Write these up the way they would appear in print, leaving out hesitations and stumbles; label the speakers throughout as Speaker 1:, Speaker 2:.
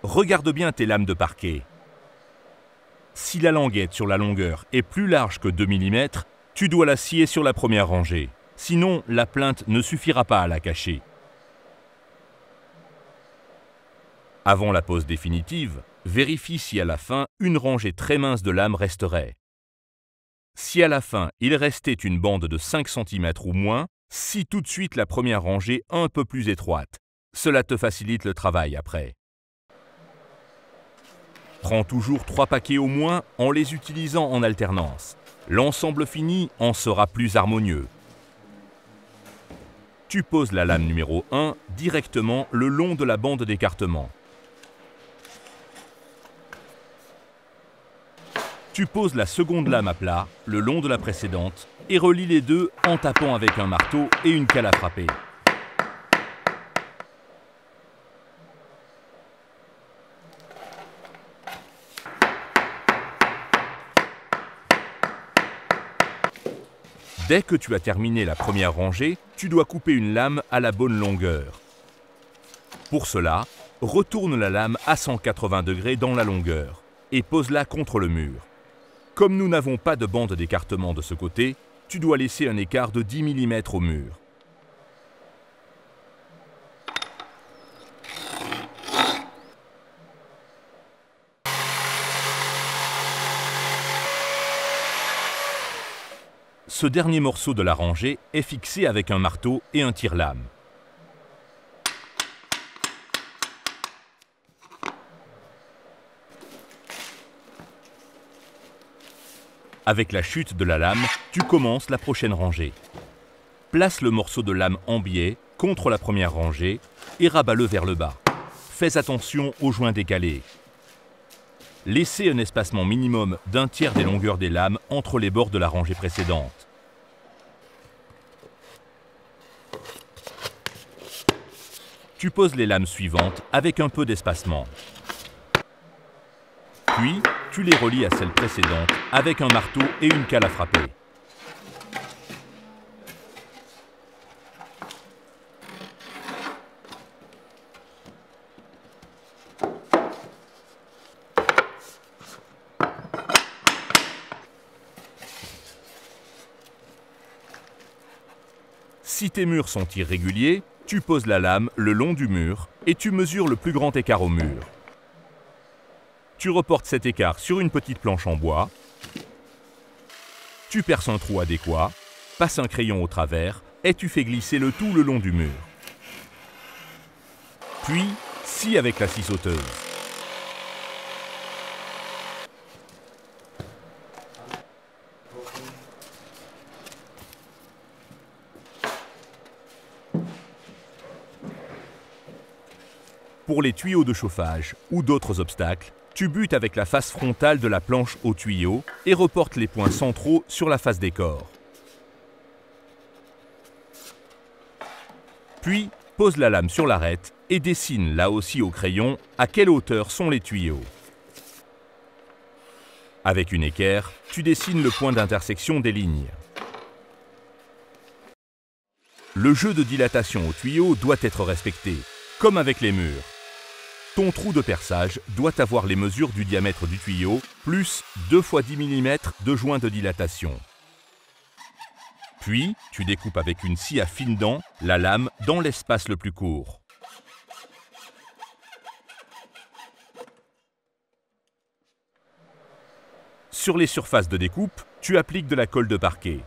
Speaker 1: regarde bien tes lames de parquet. Si la languette sur la longueur est plus large que 2 mm, tu dois la scier sur la première rangée. Sinon, la plinthe ne suffira pas à la cacher. Avant la pose définitive, vérifie si à la fin, une rangée très mince de lames resterait. Si à la fin, il restait une bande de 5 cm ou moins, scie tout de suite la première rangée un peu plus étroite. Cela te facilite le travail après. Prends toujours 3 paquets au moins en les utilisant en alternance. L'ensemble fini en sera plus harmonieux. Tu poses la lame numéro 1 directement le long de la bande d'écartement. Tu poses la seconde lame à plat le long de la précédente et relie les deux en tapant avec un marteau et une cale à frapper. Dès que tu as terminé la première rangée, tu dois couper une lame à la bonne longueur. Pour cela, retourne la lame à 180 degrés dans la longueur et pose-la contre le mur. Comme nous n'avons pas de bande d'écartement de ce côté, tu dois laisser un écart de 10 mm au mur. Ce dernier morceau de la rangée est fixé avec un marteau et un tire-lame. Avec la chute de la lame, tu commences la prochaine rangée. Place le morceau de lame en biais contre la première rangée et rabats-le vers le bas. Fais attention aux joints décalés. Laissez un espacement minimum d'un tiers des longueurs des lames entre les bords de la rangée précédente. Tu poses les lames suivantes avec un peu d'espacement. Puis, tu les relis à celles précédentes avec un marteau et une cale à frapper. Si tes murs sont irréguliers, tu poses la lame le long du mur et tu mesures le plus grand écart au mur. Tu reportes cet écart sur une petite planche en bois. Tu perces un trou adéquat, passes un crayon au travers et tu fais glisser le tout le long du mur. Puis, scie avec la scie sauteuse. Pour les tuyaux de chauffage ou d'autres obstacles, tu butes avec la face frontale de la planche au tuyau et reportes les points centraux sur la face des corps. Puis, pose la lame sur l'arête et dessine là aussi au crayon à quelle hauteur sont les tuyaux. Avec une équerre, tu dessines le point d'intersection des lignes. Le jeu de dilatation au tuyau doit être respecté, comme avec les murs. Ton trou de perçage doit avoir les mesures du diamètre du tuyau, plus 2 × 10 mm de joint de dilatation. Puis, tu découpes avec une scie à fines dents la lame dans l'espace le plus court. Sur les surfaces de découpe, tu appliques de la colle de parquet.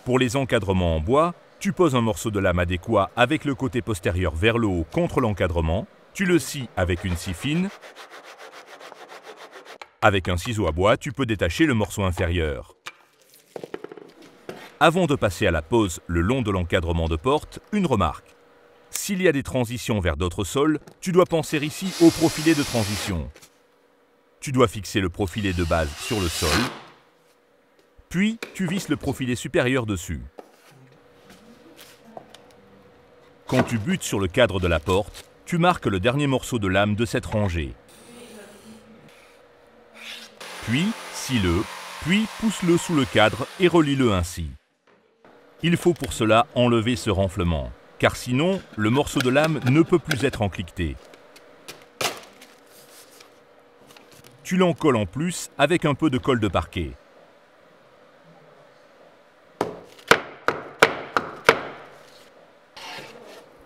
Speaker 1: Pour les encadrements en bois, tu poses un morceau de lame adéquat avec le côté postérieur vers le haut contre l'encadrement, tu le scies avec une scie fine. Avec un ciseau à bois, tu peux détacher le morceau inférieur. Avant de passer à la pose le long de l'encadrement de porte, une remarque. S'il y a des transitions vers d'autres sols, tu dois penser ici au profilé de transition. Tu dois fixer le profilé de base sur le sol. Puis, tu visses le profilé supérieur dessus. Quand tu butes sur le cadre de la porte, tu marques le dernier morceau de lame de cette rangée. Puis, scie-le, puis pousse-le sous le cadre et relie-le ainsi. Il faut pour cela enlever ce renflement, car sinon, le morceau de lame ne peut plus être encliqueté. Tu l'encolles en plus avec un peu de colle de parquet.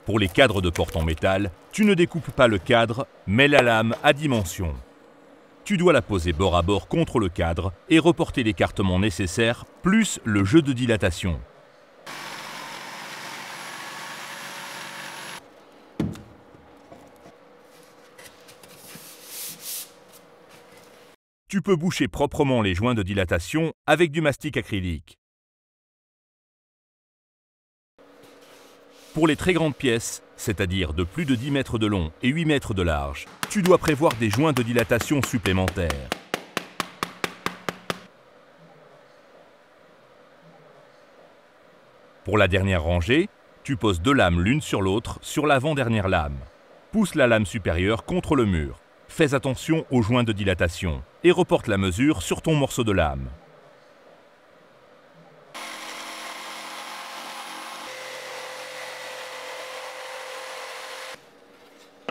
Speaker 1: Pour les cadres de porte en métal, tu ne découpes pas le cadre, mais la lame à dimension. Tu dois la poser bord à bord contre le cadre et reporter l'écartement nécessaire, plus le jeu de dilatation. Tu peux boucher proprement les joints de dilatation avec du mastic acrylique. Pour les très grandes pièces, c'est-à-dire de plus de 10 mètres de long et 8 mètres de large, tu dois prévoir des joints de dilatation supplémentaires. Pour la dernière rangée, tu poses 2 lames l'une sur l'autre sur l'avant-dernière lame. Pousse la lame supérieure contre le mur. Fais attention aux joints de dilatation et reporte la mesure sur ton morceau de lame.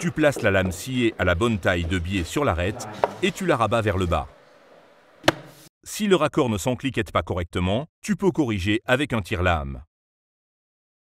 Speaker 1: Tu places la lame sciée à la bonne taille de biais sur l'arête et tu la rabats vers le bas. Si le raccord ne s'encliquette pas correctement, tu peux corriger avec un tire-lame.